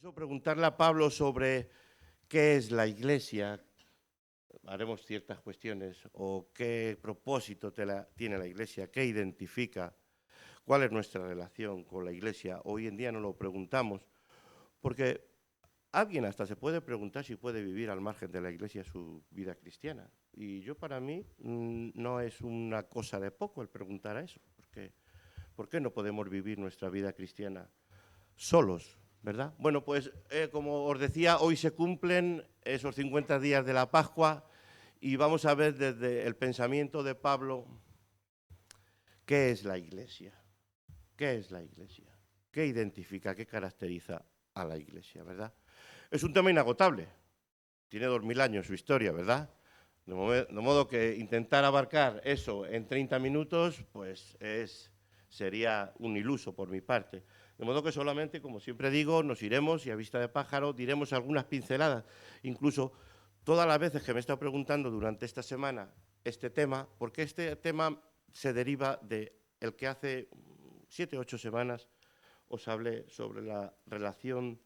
eso preguntarle a Pablo sobre qué es la Iglesia, haremos ciertas cuestiones, o qué propósito tiene la Iglesia, qué identifica, cuál es nuestra relación con la Iglesia. Hoy en día no lo preguntamos, porque alguien hasta se puede preguntar si puede vivir al margen de la Iglesia su vida cristiana. Y yo, para mí, no es una cosa de poco el preguntar a eso, porque ¿por qué no podemos vivir nuestra vida cristiana solos, verdad? Bueno, pues como os decía, hoy se cumplen esos 50 días de la Pascua y vamos a ver desde el pensamiento de Pablo qué es la Iglesia, qué es la Iglesia, qué identifica, qué caracteriza a la Iglesia, ¿verdad? Es un tema inagotable, tiene 2000 años su historia, ¿verdad? De modo que intentar abarcar eso en 30 minutos, pues sería un iluso por mi parte. De modo que solamente, como siempre digo, nos iremos y a vista de pájaro diremos algunas pinceladas. Incluso todas las veces que me he estado preguntando durante esta semana este tema, porque este tema se deriva del que hace 7 o 8 semanas os hablé sobre la relación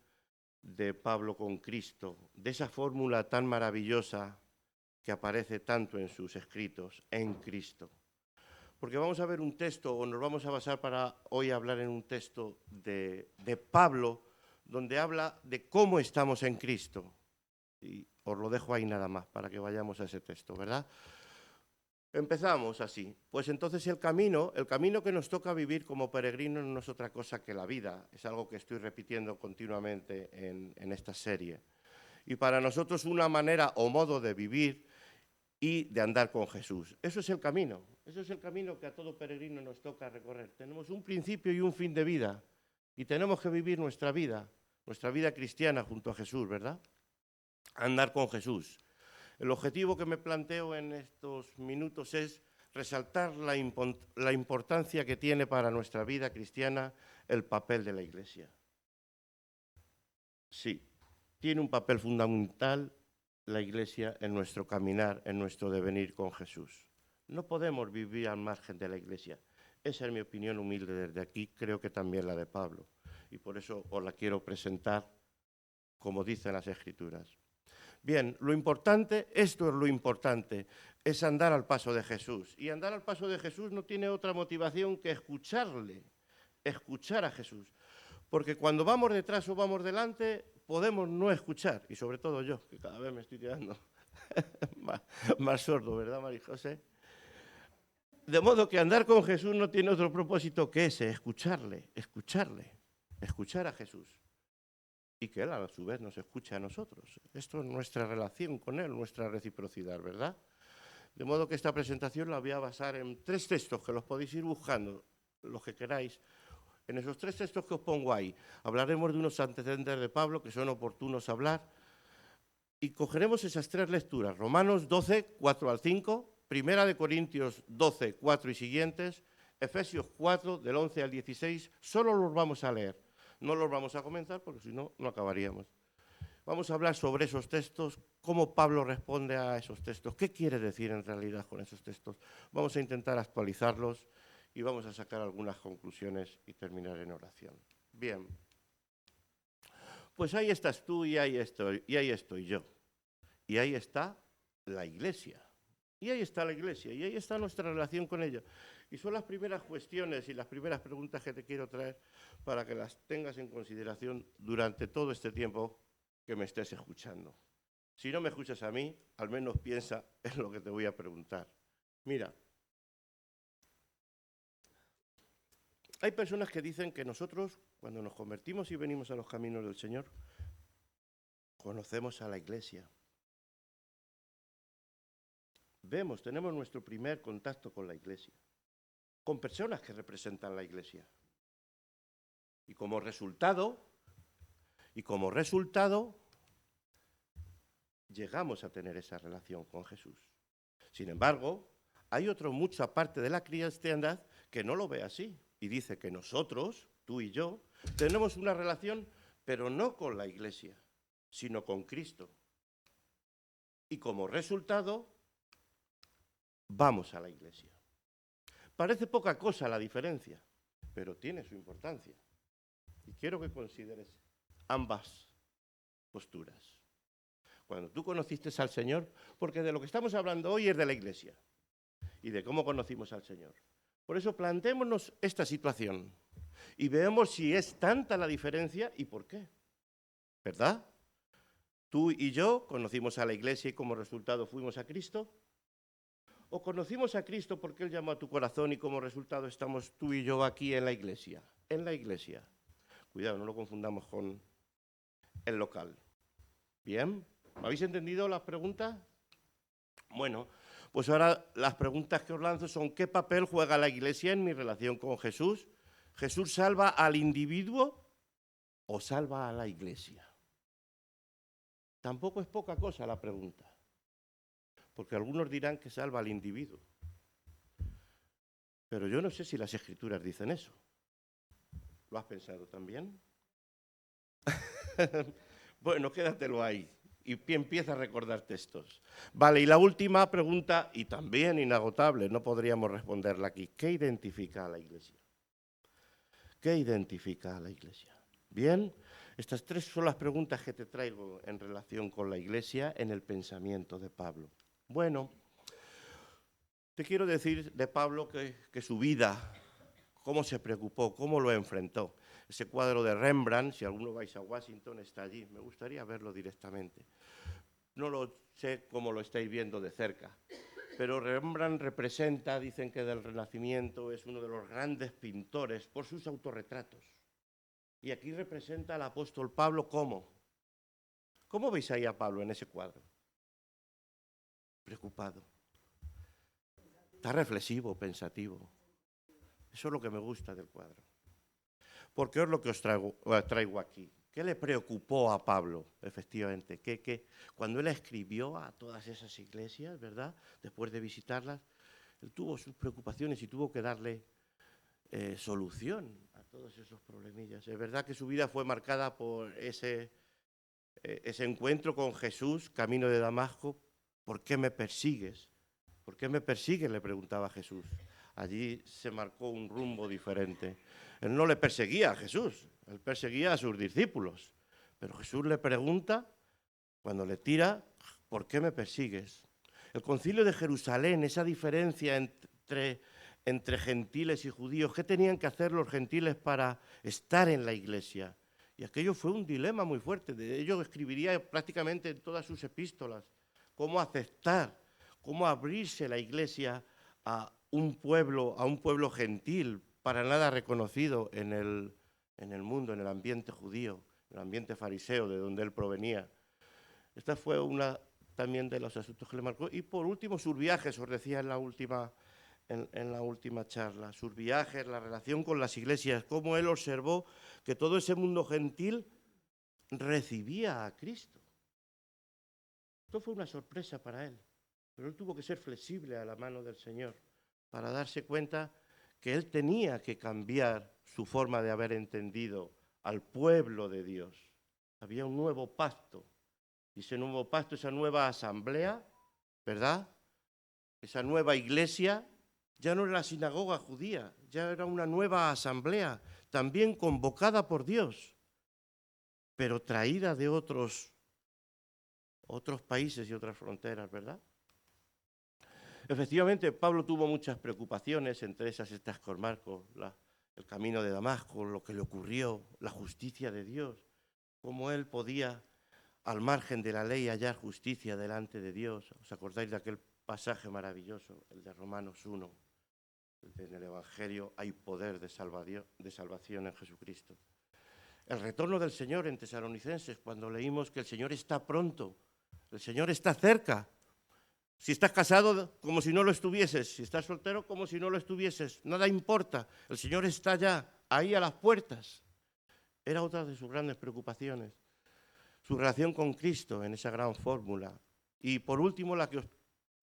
de Pablo con Cristo, de esa fórmula tan maravillosa que aparece tanto en sus escritos, en Cristo. Porque vamos a ver un texto, o nos vamos a basar para hoy hablar en un texto de Pablo, donde habla de cómo estamos en Cristo. Y os lo dejo ahí nada más, para que vayamos a ese texto, ¿verdad? Empezamos así. Pues entonces el camino que nos toca vivir como peregrinos no es otra cosa que la vida. Es algo que estoy repitiendo continuamente en esta serie. Y para nosotros una manera o modo de vivir y de andar con Jesús. Eso es el camino que a todo peregrino nos toca recorrer. Tenemos un principio y un fin de vida y tenemos que vivir nuestra vida cristiana junto a Jesús, ¿verdad? Andar con Jesús. El objetivo que me planteo en estos minutos es resaltar la importancia que tiene para nuestra vida cristiana el papel de la Iglesia. Sí, tiene un papel fundamental la Iglesia en nuestro caminar, en nuestro devenir con Jesús. No podemos vivir al margen de la Iglesia. Esa es mi opinión humilde desde aquí, creo que también la de Pablo. Y por eso os la quiero presentar como dicen las Escrituras. Bien, esto es lo importante, es andar al paso de Jesús. Y andar al paso de Jesús no tiene otra motivación que escucharle, escuchar a Jesús. Porque cuando vamos detrás o vamos delante, podemos no escuchar. Y sobre todo yo, que cada vez me estoy quedando más sordo, ¿verdad, María José? De modo que andar con Jesús no tiene otro propósito que ese, escuchar a Jesús. Y que Él a su vez nos escucha a nosotros. Esto es nuestra relación con Él, nuestra reciprocidad, ¿verdad? De modo que esta presentación la voy a basar en 3 textos que los podéis ir buscando, los que queráis. En esos 3 textos que os pongo ahí, hablaremos de unos antecedentes de Pablo que son oportunos hablar y cogeremos esas 3 lecturas, Romanos 12, 4 al 5, Primera de Corintios 12, 4 y siguientes, Efesios 4, del 11 al 16, solo los vamos a leer. No los vamos a comenzar porque si no, no acabaríamos. Vamos a hablar sobre esos textos, cómo Pablo responde a esos textos, qué quiere decir en realidad con esos textos. Vamos a intentar actualizarlos y vamos a sacar algunas conclusiones y terminar en oración. Bien, pues ahí estás tú y ahí estoy yo. Y ahí está la Iglesia. Y ahí está la Iglesia, y ahí está nuestra relación con ella. Y son las primeras cuestiones y las primeras preguntas que te quiero traer para que las tengas en consideración durante todo este tiempo que me estés escuchando. Si no me escuchas a mí, al menos piensa en lo que te voy a preguntar. Mira, hay personas que dicen que nosotros, cuando nos convertimos y venimos a los caminos del Señor, conocemos a la Iglesia. Tenemos nuestro primer contacto con la Iglesia, con personas que representan la Iglesia. Y como resultado, llegamos a tener esa relación con Jesús. Sin embargo, hay mucha parte de la cristiandad que no lo ve así y dice que nosotros, tú y yo, tenemos una relación, pero no con la Iglesia, sino con Cristo. Y como resultado, vamos a la Iglesia. Parece poca cosa la diferencia, pero tiene su importancia. Y quiero que consideres ambas posturas. Cuando tú conociste al Señor, porque de lo que estamos hablando hoy es de la Iglesia y de cómo conocimos al Señor. Por eso planteémonos esta situación y veamos si es tanta la diferencia y por qué. ¿Verdad? Tú y yo conocimos a la Iglesia y como resultado fuimos a Cristo. ¿O conocimos a Cristo porque Él llamó a tu corazón y como resultado estamos tú y yo aquí en la Iglesia? En la Iglesia. Cuidado, no lo confundamos con el local. ¿Bien? ¿Me habéis entendido las preguntas? Bueno, pues ahora las preguntas que os lanzo son: ¿qué papel juega la Iglesia en mi relación con Jesús? ¿Jesús salva al individuo o salva a la Iglesia? Tampoco es poca cosa la pregunta, porque algunos dirán que salva al individuo. Pero yo no sé si las Escrituras dicen eso. ¿Lo has pensado también? Bueno, quédatelo ahí y empieza a recordar textos. Vale, y la última pregunta, y también inagotable, no podríamos responderla aquí. ¿Qué identifica a la Iglesia? ¿Qué identifica a la Iglesia? Bien, estas tres son las preguntas que te traigo en relación con la Iglesia en el pensamiento de Pablo. Bueno, te quiero decir de Pablo que su vida, cómo se preocupó, cómo lo enfrentó. Ese cuadro de Rembrandt, si alguno vais a Washington, está allí. Me gustaría verlo directamente. No lo sé cómo lo estáis viendo de cerca, pero Rembrandt representa, dicen que del Renacimiento, es uno de los grandes pintores por sus autorretratos. Y aquí representa al apóstol Pablo ¿cómo? ¿Cómo veis ahí a Pablo en ese cuadro? Preocupado. Está reflexivo, pensativo. Eso es lo que me gusta del cuadro. Porque es lo que os traigo aquí. ¿Qué le preocupó a Pablo, efectivamente? Que cuando él escribió a todas esas iglesias, ¿verdad?, después de visitarlas, él tuvo sus preocupaciones y tuvo que darle solución a todos esos problemillas. Es verdad que su vida fue marcada por ese encuentro con Jesús, camino de Damasco. ¿Por qué me persigues? ¿Por qué me persigues?, le preguntaba Jesús. Allí se marcó un rumbo diferente. Él no le perseguía a Jesús, él perseguía a sus discípulos. Pero Jesús le pregunta, cuando le tira, ¿por qué me persigues? El Concilio de Jerusalén, esa diferencia entre gentiles y judíos, ¿qué tenían que hacer los gentiles para estar en la Iglesia? Y aquello fue un dilema muy fuerte. De ello escribiría prácticamente en todas sus epístolas. Cómo aceptar, cómo abrirse la Iglesia a un pueblo gentil, para nada reconocido en el mundo, en el ambiente judío, en el ambiente fariseo de donde él provenía. Esta fue una también de los asuntos que le marcó. Y por último, sus viajes, os decía en la última charla, sus viajes, la relación con las iglesias, cómo él observó que todo ese mundo gentil recibía a Cristo. Esto fue una sorpresa para él, pero él tuvo que ser flexible a la mano del Señor para darse cuenta que él tenía que cambiar su forma de haber entendido al pueblo de Dios. Había un nuevo pacto, y ese nuevo pacto, esa nueva asamblea, ¿verdad?, esa nueva iglesia, ya no era la sinagoga judía, ya era una nueva asamblea, también convocada por Dios, pero traída de otros países y otras fronteras, ¿verdad? Efectivamente, Pablo tuvo muchas preocupaciones, entre esas estas con Marcos, el camino de Damasco, lo que le ocurrió, la justicia de Dios, cómo él podía, al margen de la ley, hallar justicia delante de Dios. ¿Os acordáis de aquel pasaje maravilloso, el de Romanos 1? En el Evangelio hay poder de salvación en Jesucristo. El retorno del Señor en Tesalonicenses, cuando leímos que el Señor está pronto, el Señor está cerca. Si estás casado, como si no lo estuvieses. Si estás soltero, como si no lo estuvieses. Nada importa. El Señor está ya, ahí a las puertas. Era otra de sus grandes preocupaciones. Su relación con Cristo en esa gran fórmula. Y por último, la que os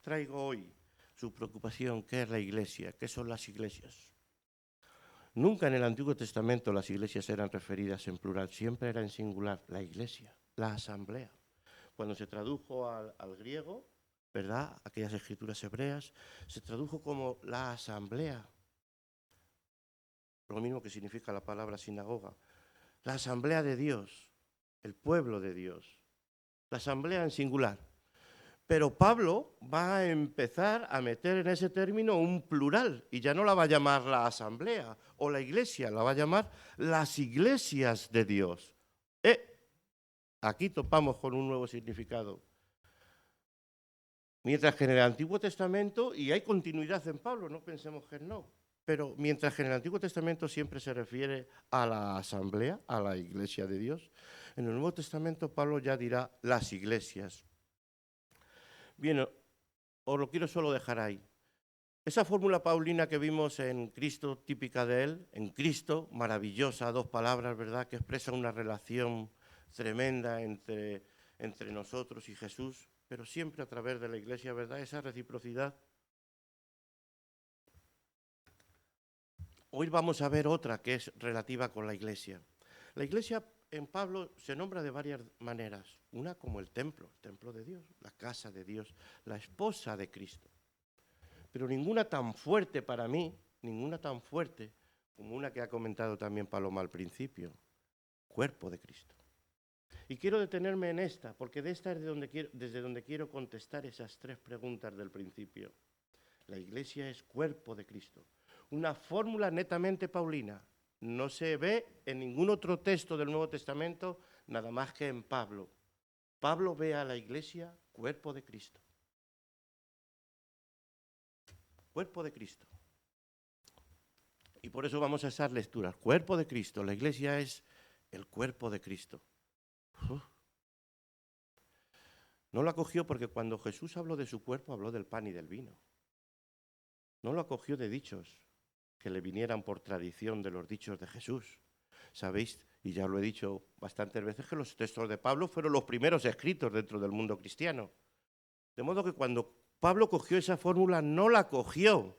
traigo hoy. Su preocupación, ¿qué es la iglesia? ¿Qué son las iglesias? Nunca en el Antiguo Testamento las iglesias eran referidas en plural. Siempre era en singular. La iglesia, la asamblea. Cuando se tradujo al griego, ¿verdad?, aquellas escrituras hebreas, se tradujo como la asamblea, lo mismo que significa la palabra sinagoga, la asamblea de Dios. el pueblo de Dios, la asamblea en singular. Pero Pablo va a empezar a meter en ese término un plural y ya no la va a llamar la asamblea o la iglesia, la va a llamar las iglesias de Dios. Aquí topamos con un nuevo significado. Mientras que en el Antiguo Testamento, y hay continuidad en Pablo, no pensemos que no, pero mientras que en el Antiguo Testamento siempre se refiere a la asamblea, a la iglesia de Dios, en el Nuevo Testamento Pablo ya dirá las iglesias. Bien, os lo quiero solo dejar ahí. Esa fórmula paulina que vimos en Cristo, típica de él, en Cristo, maravillosa, dos palabras, ¿verdad?, que expresa una relación tremenda entre nosotros y Jesús, pero siempre a través de la iglesia, ¿verdad?, esa reciprocidad. Hoy vamos a ver otra que es relativa con la iglesia. La iglesia en Pablo se nombra de varias maneras. Una como el templo de Dios, la casa de Dios, la esposa de Cristo. Pero ninguna tan fuerte para mí, ninguna tan fuerte como una que ha comentado también Paloma al principio, cuerpo de Cristo. Y quiero detenerme en esta, porque de esta es desde donde quiero contestar esas tres preguntas del principio. La iglesia es cuerpo de Cristo. Una fórmula netamente paulina. No se ve en ningún otro texto del Nuevo Testamento, nada más que en Pablo. Pablo ve a la iglesia cuerpo de Cristo. Cuerpo de Cristo. Y por eso vamos a esas lecturas. Cuerpo de Cristo. La iglesia es el cuerpo de Cristo. No lo acogió porque cuando Jesús habló de su cuerpo, habló del pan y del vino. No lo acogió de dichos que le vinieran por tradición de los dichos de Jesús. Sabéis, y ya lo he dicho bastantes veces, que los textos de Pablo fueron los primeros escritos dentro del mundo cristiano. De modo que cuando Pablo cogió esa fórmula, no la cogió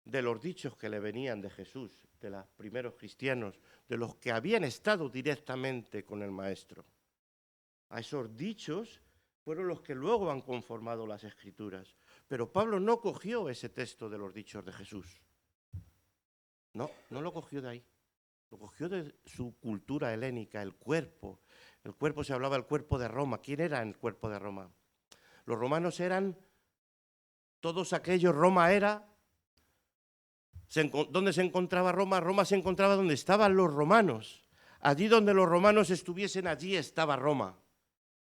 de los dichos que le venían de Jesús, de los primeros cristianos, de los que habían estado directamente con el Maestro. A esos dichos fueron los que luego han conformado las Escrituras. Pero Pablo no cogió ese texto de los dichos de Jesús. No lo cogió de ahí. Lo cogió de su cultura helénica, el cuerpo. El cuerpo, se hablaba del cuerpo de Roma. ¿Quién era el cuerpo de Roma? Los romanos eran todos aquellos. Roma era... ¿Dónde se encontraba Roma? Roma se encontraba donde estaban los romanos. Allí donde los romanos estuviesen, allí estaba Roma.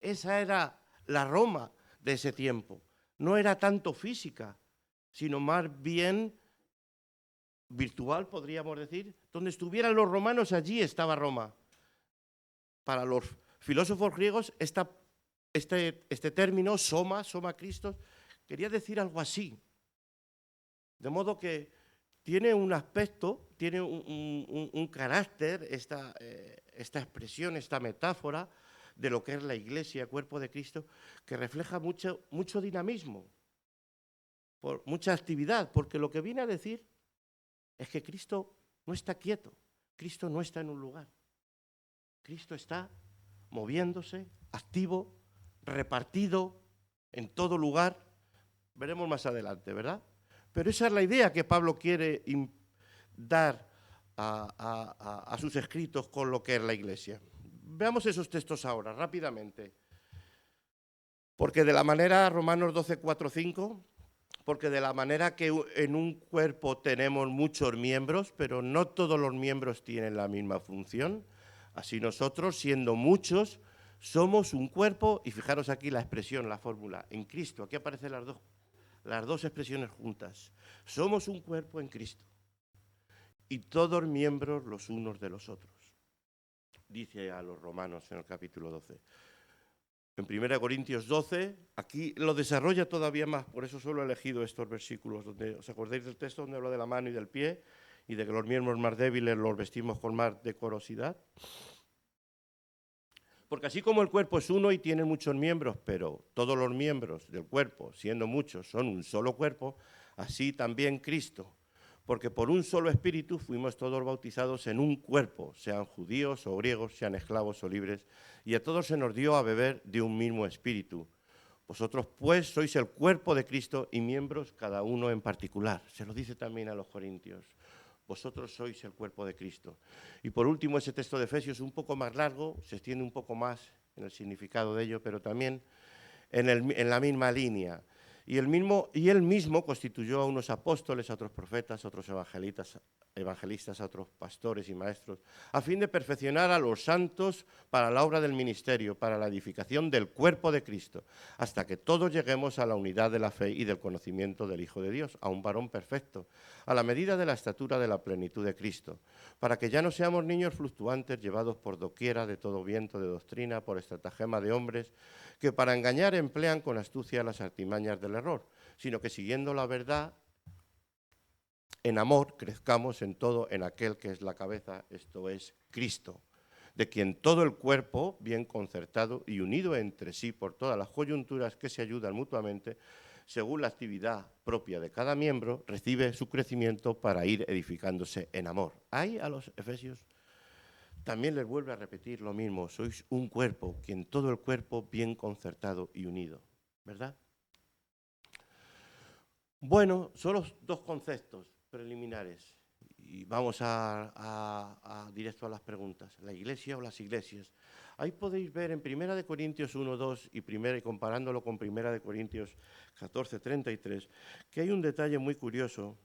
Esa era la Roma de ese tiempo. No era tanto física, sino más bien virtual, podríamos decir. Donde estuvieran los romanos, allí estaba Roma. Para los filósofos griegos, este término, soma Christos, quería decir algo así. De modo que tiene un aspecto, tiene un carácter, esta expresión, esta metáfora de lo que es la iglesia, cuerpo de Cristo, que refleja mucho dinamismo, mucha actividad, porque lo que viene a decir es que Cristo no está quieto, Cristo no está en un lugar. Cristo está moviéndose, activo, repartido en todo lugar. Veremos más adelante, ¿verdad? Pero esa es la idea que Pablo quiere dar a sus escritos con lo que es la iglesia. Veamos esos textos ahora, rápidamente. Porque de la manera, Romanos 12, 4, 5, porque de la manera que en un cuerpo tenemos muchos miembros, pero no todos los miembros tienen la misma función, así nosotros, siendo muchos, somos un cuerpo, y fijaros aquí la expresión, la fórmula, en Cristo, aquí aparecen las dos expresiones juntas. Somos un cuerpo en Cristo y todos miembros los unos de los otros. Dice a los romanos en el capítulo 12. En 1 Corintios 12, aquí lo desarrolla todavía más, por eso solo he elegido estos versículos, donde os acordáis del texto donde habla de la mano y del pie y de que los miembros más débiles los vestimos con más decorosidad. Porque así como el cuerpo es uno y tiene muchos miembros, pero todos los miembros del cuerpo, siendo muchos, son un solo cuerpo, así también Cristo. Porque por un solo espíritu fuimos todos bautizados en un cuerpo, sean judíos o griegos, sean esclavos o libres, y a todos se nos dio a beber de un mismo espíritu. Vosotros, pues, sois el cuerpo de Cristo y miembros cada uno en particular. Se lo dice también a los corintios. vosotros sois el cuerpo de Cristo. Y por último, ese texto de Efesios, un poco más largo, se extiende un poco más en el significado de ello, pero también en la misma línea. Y él mismo constituyó a unos apóstoles, a otros profetas, a otros evangelistas, a otros pastores y maestros, a fin de perfeccionar a los santos para la obra del ministerio, para la edificación del cuerpo de Cristo, hasta que todos lleguemos a la unidad de la fe y del conocimiento del Hijo de Dios, a un varón perfecto, a la medida de la estatura de la plenitud de Cristo, para que ya no seamos niños fluctuantes llevados por doquiera de todo viento de doctrina, por estratagema de hombres, que para engañar emplean con astucia las artimañas del error, sino que siguiendo la verdad, en amor crezcamos en todo en aquel que es la cabeza, esto es Cristo, de quien todo el cuerpo, bien concertado y unido entre sí por todas las coyunturas que se ayudan mutuamente, según la actividad propia de cada miembro, recibe su crecimiento para ir edificándose en amor. Ahí a los Efesios también les vuelve a repetir lo mismo, sois un cuerpo, quien todo el cuerpo bien concertado y unido, ¿verdad? Bueno, solo dos conceptos preliminares y vamos directo a las preguntas. ¿La iglesia o las iglesias? Ahí podéis ver en 1 Corintios 1, 2 y comparándolo con 1 Corintios 14, 33, que hay un detalle muy curioso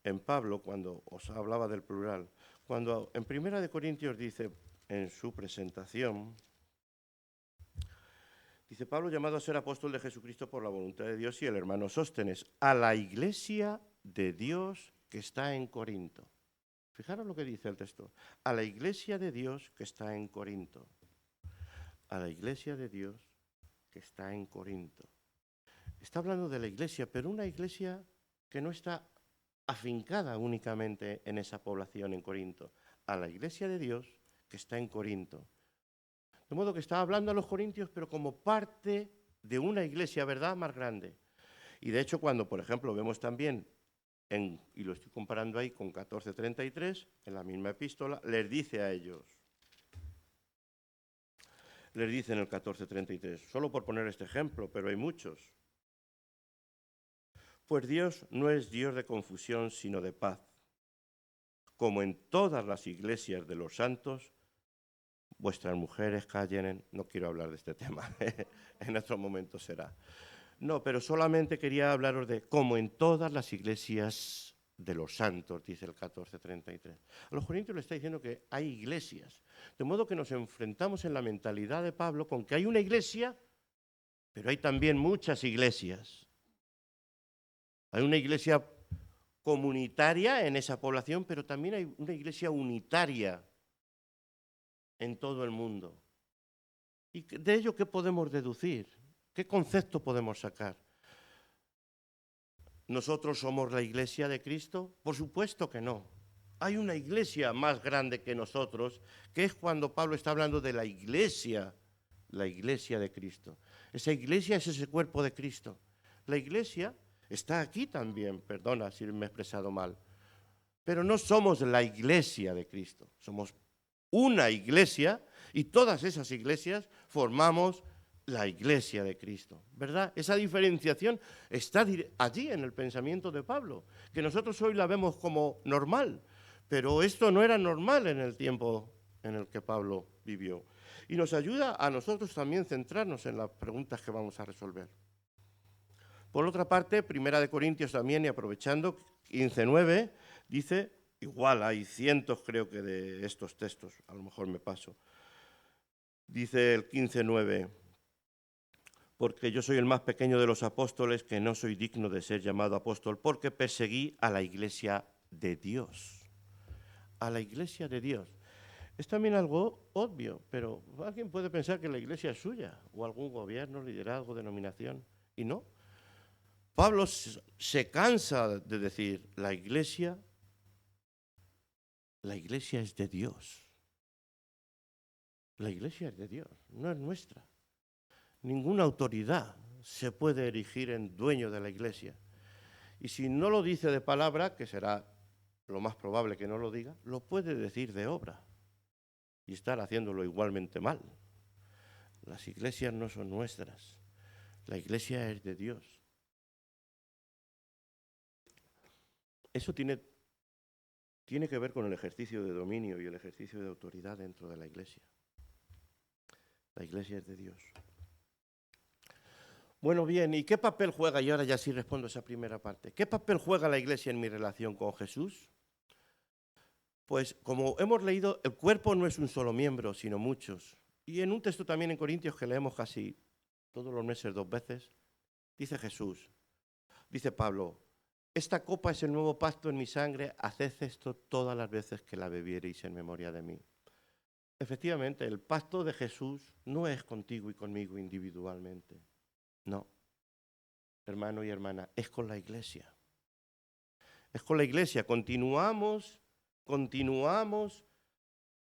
en Pablo cuando os hablaba del plural. Cuando en 1 Corintios dice en su presentación, dice Pablo, llamado a ser apóstol de Jesucristo por la voluntad de Dios, y el hermano Sóstenes, a la iglesia de Dios que está en Corinto. Fijaros lo que dice el texto. A la iglesia de Dios que está en Corinto. A la iglesia de Dios que está en Corinto. Está hablando de la iglesia, pero una iglesia que no está afincada únicamente en esa población en Corinto. A la iglesia de Dios que está en Corinto. De modo que está hablando a los corintios, pero como parte de una iglesia, ¿verdad?, más grande. Y de hecho, cuando, por ejemplo, vemos también, y lo estoy comparando ahí con 14:33, en la misma epístola, les dice a ellos, les dice en el 14:33, solo por poner este ejemplo, pero hay muchos. Pues Dios no es Dios de confusión, sino de paz. Como en todas las iglesias de los santos, vuestras mujeres callen, no quiero hablar de este tema, en otro momento será. No, pero solamente quería hablaros de como en todas las iglesias de los santos, dice el 14:33. A los corintios le está diciendo que hay iglesias, de modo que nos enfrentamos en la mentalidad de Pablo con que hay una iglesia, pero hay también muchas iglesias. Hay una iglesia comunitaria en esa población, pero también hay una iglesia unitaria en todo el mundo. ¿Y de ello qué podemos deducir? ¿Qué concepto podemos sacar? ¿Nosotros somos la iglesia de Cristo? Por supuesto que no. Hay una iglesia más grande que nosotros, que es cuando Pablo está hablando de la iglesia de Cristo. Esa iglesia es ese cuerpo de Cristo. La iglesia está aquí también, perdona si me he expresado mal, pero no somos la iglesia de Cristo, somos una iglesia y todas esas iglesias formamos la iglesia de Cristo, ¿verdad? Esa diferenciación está allí en el pensamiento de Pablo, que nosotros hoy la vemos como normal, pero esto no era normal en el tiempo en el que Pablo vivió. Y nos ayuda a nosotros también centrarnos en las preguntas que vamos a resolver. Por otra parte, 1 Corintios también, y aprovechando, 15:9, dice, igual hay cientos creo que de estos textos, a lo mejor me paso, dice el 15:9, porque yo soy el más pequeño de los apóstoles, que no soy digno de ser llamado apóstol, porque perseguí a la iglesia de Dios. A la iglesia de Dios. Es también algo obvio, pero alguien puede pensar que la iglesia es suya, o algún gobierno, liderazgo, denominación, y no. Pablo se cansa de decir, la iglesia es de Dios. La iglesia es de Dios, no es nuestra. Ninguna autoridad se puede erigir en dueño de la iglesia. Y si no lo dice de palabra, que será lo más probable que no lo diga, lo puede decir de obra y estar haciéndolo igualmente mal. Las iglesias no son nuestras, la iglesia es de Dios. Eso tiene tiene que ver con el ejercicio de dominio y el ejercicio de autoridad dentro de la Iglesia. La Iglesia es de Dios. Bueno, bien, ¿y qué papel juega? Y ahora ya sí respondo a esa primera parte. ¿Qué papel juega la Iglesia en mi relación con Jesús? Pues como hemos leído, el cuerpo no es un solo miembro, sino muchos. Y en un texto también en Corintios que leemos casi todos los meses 2 veces, dice Jesús, dice Pablo, esta copa es el nuevo pacto en mi sangre, haced esto todas las veces que la bebiereis en memoria de mí. Efectivamente, el pacto de Jesús no es contigo y conmigo individualmente. No, hermano y hermana, es con la Iglesia. Es con la Iglesia. Continuamos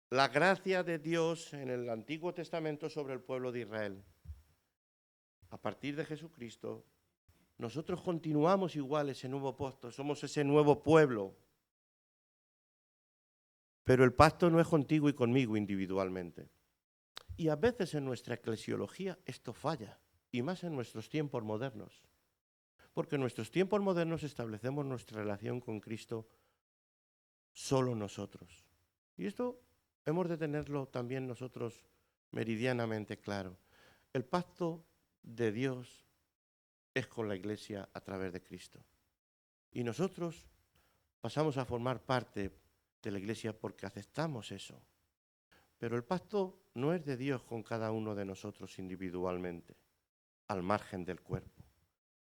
la gracia de Dios en el Antiguo Testamento sobre el pueblo de Israel. A partir de Jesucristo, nosotros continuamos igual ese nuevo pacto, somos ese nuevo pueblo. Pero el pacto no es contigo y conmigo individualmente. Y a veces en nuestra eclesiología esto falla, y más en nuestros tiempos modernos. Porque en nuestros tiempos modernos establecemos nuestra relación con Cristo solo nosotros. Y esto hemos de tenerlo también nosotros meridianamente claro. El pacto de Dios es con la Iglesia a través de Cristo. Y nosotros pasamos a formar parte de la Iglesia porque aceptamos eso. Pero el pacto no es de Dios con cada uno de nosotros individualmente, al margen del cuerpo.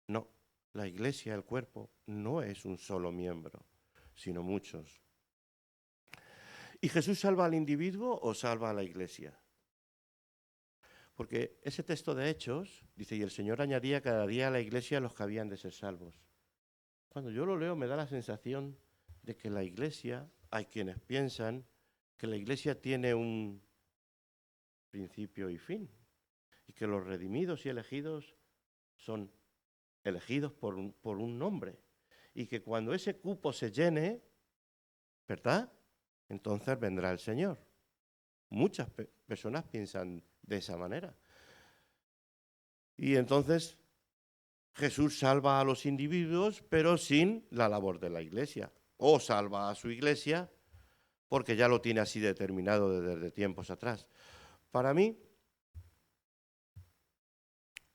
No, la Iglesia, el cuerpo, no es un solo miembro, sino muchos. ¿Y Jesús salva al individuo o salva a la Iglesia? Porque ese texto de Hechos dice, y el Señor añadía cada día a la Iglesia los que habían de ser salvos. Cuando yo lo leo me da la sensación de que la Iglesia, hay quienes piensan que la Iglesia tiene un principio y fin, y que los redimidos y elegidos son elegidos por un nombre, y que cuando ese cupo se llene, ¿verdad?, entonces vendrá el Señor. Muchas personas piensan de esa manera. Y entonces Jesús salva a los individuos, pero sin la labor de la Iglesia. O salva a su Iglesia porque ya lo tiene así determinado desde tiempos atrás. Para mí,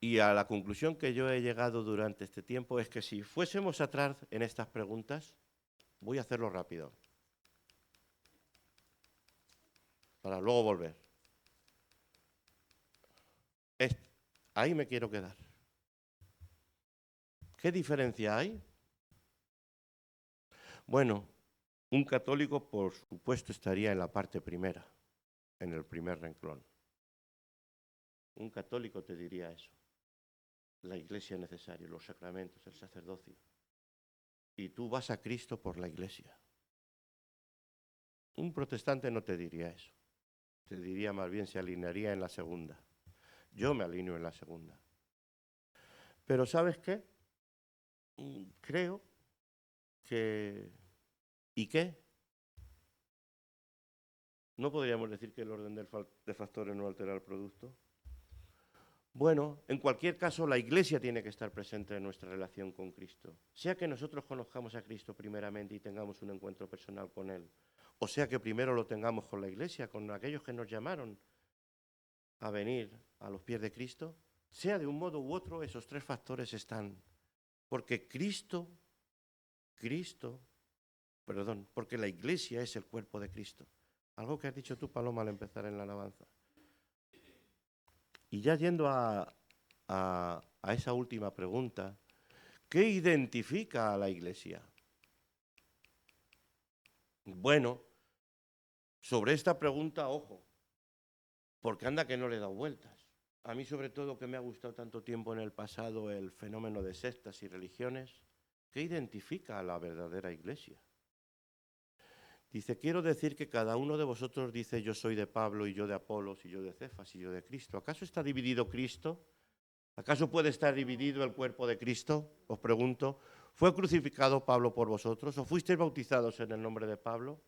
y a la conclusión que yo he llegado durante este tiempo, es que si fuésemos atrás en estas preguntas, voy a hacerlo rápido, para luego volver. Ahí me quiero quedar. ¿Qué diferencia hay? Bueno, un católico, por supuesto, estaría en la parte primera, en el primer renglón. Un católico te diría eso. La Iglesia es necesaria, los sacramentos, el sacerdocio. Y tú vas a Cristo por la Iglesia. Un protestante no te diría eso. Te diría más bien se alinearía en la segunda. Yo me alineo en la segunda. Pero ¿sabes qué? Creo que... ¿Y qué? ¿No podríamos decir que el orden de factores no altera el producto? Bueno, en cualquier caso, la Iglesia tiene que estar presente en nuestra relación con Cristo. Sea que nosotros conozcamos a Cristo primeramente y tengamos un encuentro personal con Él, o sea que primero lo tengamos con la Iglesia, con aquellos que nos llamaron a venir a los pies de Cristo, sea de un modo u otro, esos tres factores están. Porque porque la Iglesia es el cuerpo de Cristo. Algo que has dicho tú, Paloma, al empezar en la alabanza. Y ya yendo a esa última pregunta, ¿qué identifica a la Iglesia? Bueno, sobre esta pregunta, ojo, porque anda que no le he dado vueltas. A mí, sobre todo, que me ha gustado tanto tiempo en el pasado el fenómeno de sectas y religiones, ¿qué identifica a la verdadera Iglesia? Dice, quiero decir que cada uno de vosotros dice yo soy de Pablo y yo de Apolos y yo de Cefas y yo de Cristo. ¿Acaso está dividido Cristo? ¿Acaso puede estar dividido el cuerpo de Cristo? Os pregunto. ¿Fue crucificado Pablo por vosotros? ¿O fuisteis bautizados en el nombre de Pablo?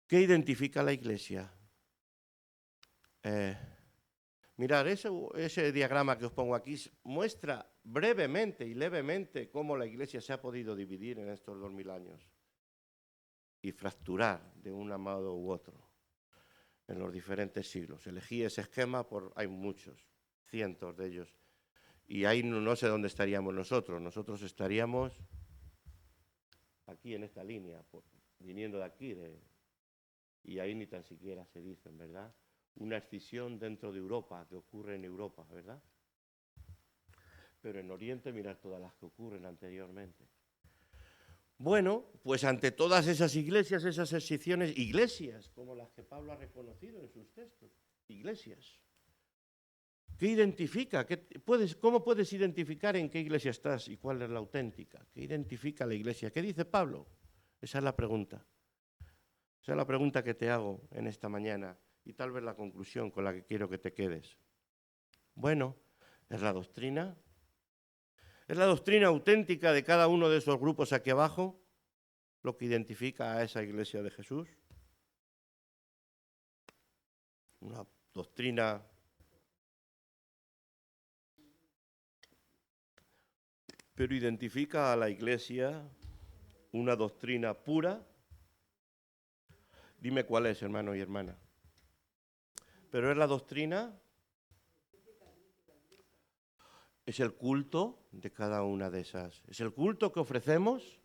¿Qué identifica a la Iglesia? Mirad, ese diagrama que os pongo aquí muestra brevemente y levemente cómo la Iglesia se ha podido dividir en estos 2000 años y fracturar de un modo u otro en los diferentes siglos. Elegí ese esquema, hay muchos, cientos de ellos, y ahí no sé dónde estaríamos nosotros. Nosotros estaríamos aquí en esta línea, viniendo de aquí, y ahí ni tan siquiera se dicen, ¿verdad? Una escisión dentro de Europa, que ocurre en Europa, ¿verdad? Pero en Oriente, mirad todas las que ocurren anteriormente. Bueno, pues ante todas esas iglesias, esas escisiones, iglesias como las que Pablo ha reconocido en sus textos, iglesias. ¿Qué identifica? ¿Cómo puedes identificar en qué iglesia estás y cuál es la auténtica? ¿Qué identifica la iglesia? ¿Qué dice Pablo? Esa es la pregunta. Esa es la pregunta que te hago en esta mañana y tal vez la conclusión con la que quiero que te quedes. Bueno, es la doctrina. ¿Es la doctrina auténtica de cada uno de esos grupos aquí abajo lo que identifica a esa iglesia de Jesús? Una doctrina pero identifica a la iglesia una doctrina pura. Dime cuál es, hermano y hermana. Pero es la doctrina, es el culto de cada una de esas. Es el culto que ofrecemos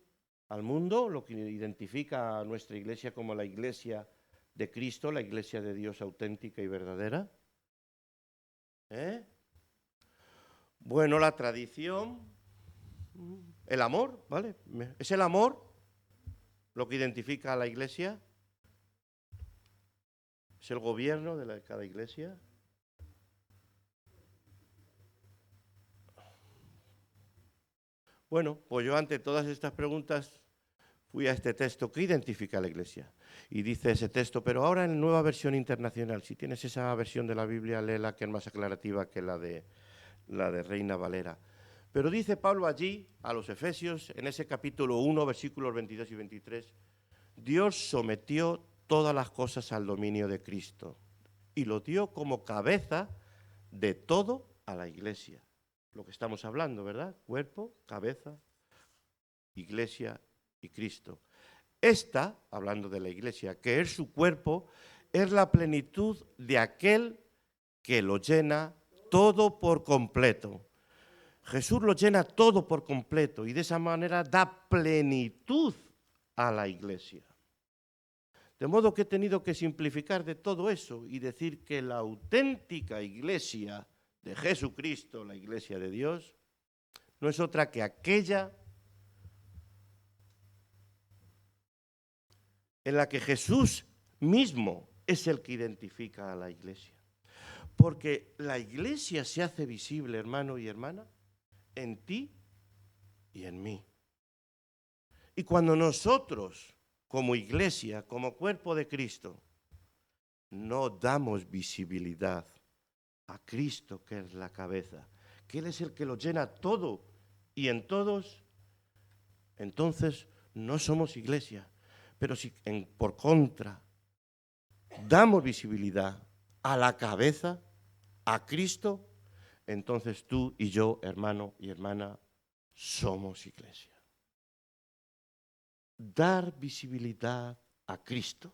al mundo, lo que identifica a nuestra iglesia como la iglesia de Cristo, la iglesia de Dios auténtica y verdadera. Bueno, la tradición, el amor, ¿vale? ¿Es el amor lo que identifica a la iglesia? ¿Es el gobierno de cada iglesia? Bueno, pues yo ante todas estas preguntas fui a este texto. ¿Qué identifica a la iglesia? Y dice ese texto, pero ahora en nueva versión internacional. Si tienes esa versión de la Biblia, léela, que es más aclarativa que la de Reina Valera. Pero dice Pablo allí, a los Efesios, en ese capítulo 1, versículos 22 y 23, Dios sometió todas las cosas al dominio de Cristo y lo dio como cabeza de todo a la iglesia. Lo que estamos hablando, ¿verdad? Cuerpo, cabeza, iglesia y Cristo. Esta, hablando de la iglesia, que es su cuerpo, es la plenitud de aquel que lo llena todo por completo. Jesús lo llena todo por completo y de esa manera da plenitud a la iglesia. De modo que he tenido que simplificar de todo eso y decir que la auténtica iglesia de Jesucristo, la iglesia de Dios, no es otra que aquella en la que Jesús mismo es el que identifica a la iglesia. Porque la iglesia se hace visible, hermano y hermana, en ti y en mí. Y cuando nosotros, como iglesia, como cuerpo de Cristo, no damos visibilidad a Cristo, que es la cabeza, que Él es el que lo llena todo y en todos, entonces no somos iglesia. Pero si por contra damos visibilidad a la cabeza, a Cristo, entonces tú y yo, hermano y hermana, somos iglesia. Dar visibilidad a Cristo.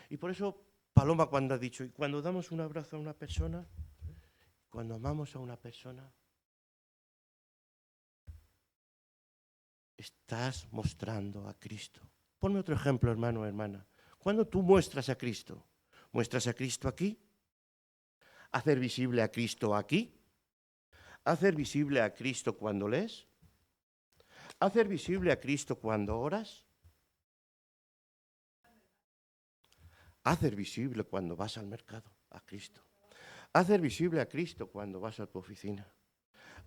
Y por eso Paloma cuando ha dicho, y cuando damos un abrazo a una persona, cuando amamos a una persona, estás mostrando a Cristo. Ponme otro ejemplo, hermano o hermana. Cuando tú muestras a Cristo aquí, hacer visible a Cristo aquí, hacer visible a Cristo cuando lees, hacer visible a Cristo cuando oras, hacer visible cuando vas al mercado a Cristo, hacer visible a Cristo cuando vas a tu oficina,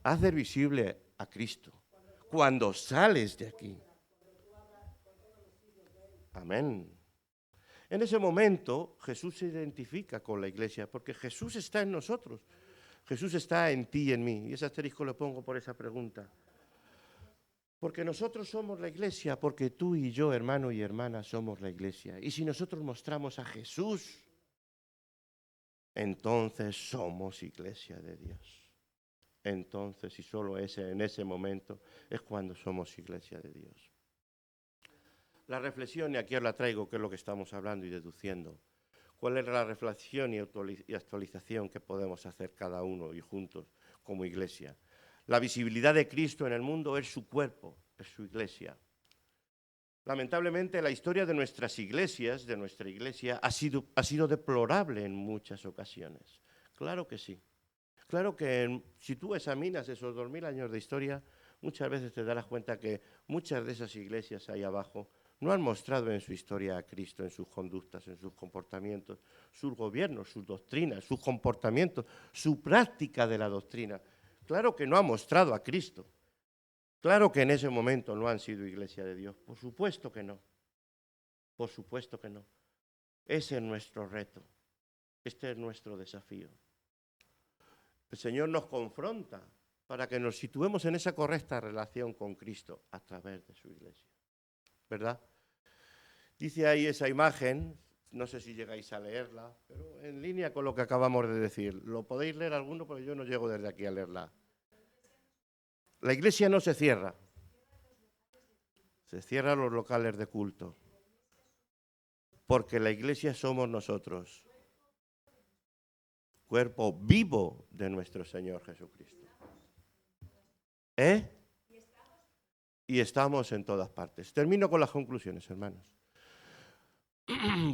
hacer visible a Cristo cuando sales de aquí. Amén. En ese momento Jesús se identifica con la iglesia porque Jesús está en nosotros. Jesús está en ti y en mí. Y ese asterisco lo pongo por esa pregunta. Porque nosotros somos la iglesia, porque tú y yo, hermano y hermana, somos la iglesia. Y si nosotros mostramos a Jesús, entonces somos iglesia de Dios. entonces y solo en ese momento es cuando somos iglesia de Dios. La reflexión, y aquí os la traigo, que es lo que estamos hablando y deduciendo. ¿Cuál es la reflexión y actualización que podemos hacer cada uno y juntos como iglesia? La visibilidad de Cristo en el mundo es su cuerpo, es su iglesia. Lamentablemente, la historia de nuestras iglesias, de nuestra iglesia, ha sido deplorable en muchas ocasiones. Claro que sí. Claro que si tú examinas esos 2000 años de historia, muchas veces te darás cuenta que muchas de esas iglesias ahí abajo no han mostrado en su historia a Cristo, en sus conductas, en sus comportamientos, sus gobiernos, sus doctrinas, sus comportamientos, su práctica de la doctrina. Claro que no ha mostrado a Cristo. Claro que en ese momento no han sido iglesia de Dios. Por supuesto que no. Por supuesto que no. Ese es nuestro reto. Este es nuestro desafío. El Señor nos confronta para que nos situemos en esa correcta relación con Cristo a través de su iglesia. ¿Verdad? Dice ahí esa imagen, no sé si llegáis a leerla, pero en línea con lo que acabamos de decir. Lo podéis leer alguno, pero yo no llego desde aquí a leerla. La iglesia no se cierra. Se cierran los locales de culto. Porque la iglesia somos nosotros. Cuerpo vivo de nuestro Señor Jesucristo. Y estamos en todas partes. Termino con las conclusiones, hermanos.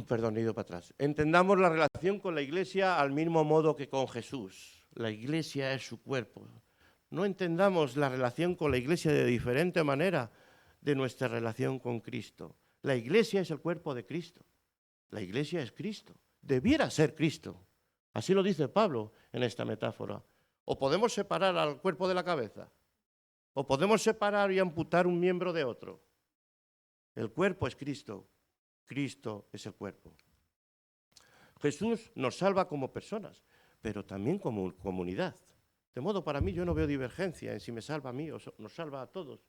Perdón, he ido para atrás. Entendamos la relación con la iglesia al mismo modo que con Jesús. La iglesia es su cuerpo. No entendamos la relación con la iglesia de diferente manera de nuestra relación con Cristo. La iglesia es el cuerpo de Cristo. La iglesia es Cristo. Debiera ser Cristo. Así lo dice Pablo en esta metáfora. ¿O podemos separar al cuerpo de la cabeza? ¿O podemos separar y amputar un miembro de otro? El cuerpo es Cristo. Cristo es el cuerpo. Jesús nos salva como personas, pero también como comunidad. De modo, para mí, yo no veo divergencia en si me salva a mí o nos salva a todos.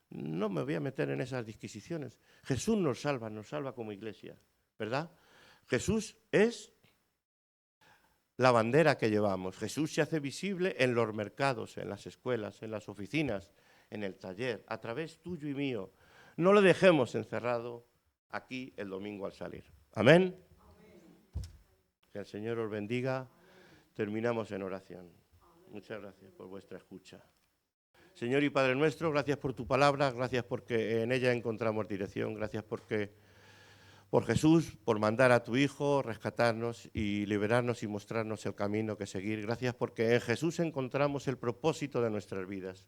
No me voy a meter en esas disquisiciones. Jesús nos salva como iglesia, ¿verdad? Jesús es la bandera que llevamos. Jesús se hace visible en los mercados, en las escuelas, en las oficinas, en el taller, a través tuyo y mío. No lo dejemos encerrado aquí el domingo al salir. Amén. Que el Señor os bendiga. Terminamos en oración. Muchas gracias por vuestra escucha. Señor y Padre nuestro, gracias por tu palabra, gracias porque en ella encontramos dirección, gracias por Jesús, por mandar a tu Hijo, rescatarnos y liberarnos y mostrarnos el camino que seguir. Gracias porque en Jesús encontramos el propósito de nuestras vidas.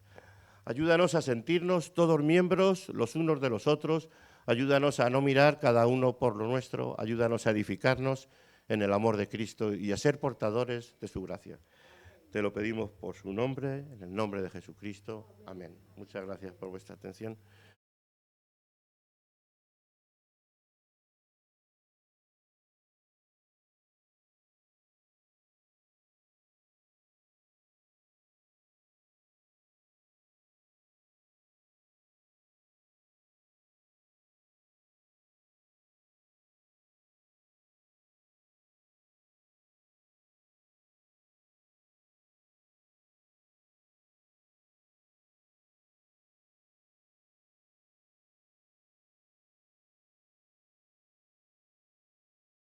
Ayúdanos a sentirnos todos miembros los unos de los otros, ayúdanos a no mirar cada uno por lo nuestro, ayúdanos a edificarnos en el amor de Cristo y a ser portadores de su gracia. Te lo pedimos por su nombre, en el nombre de Jesucristo. Amén. Muchas gracias por vuestra atención.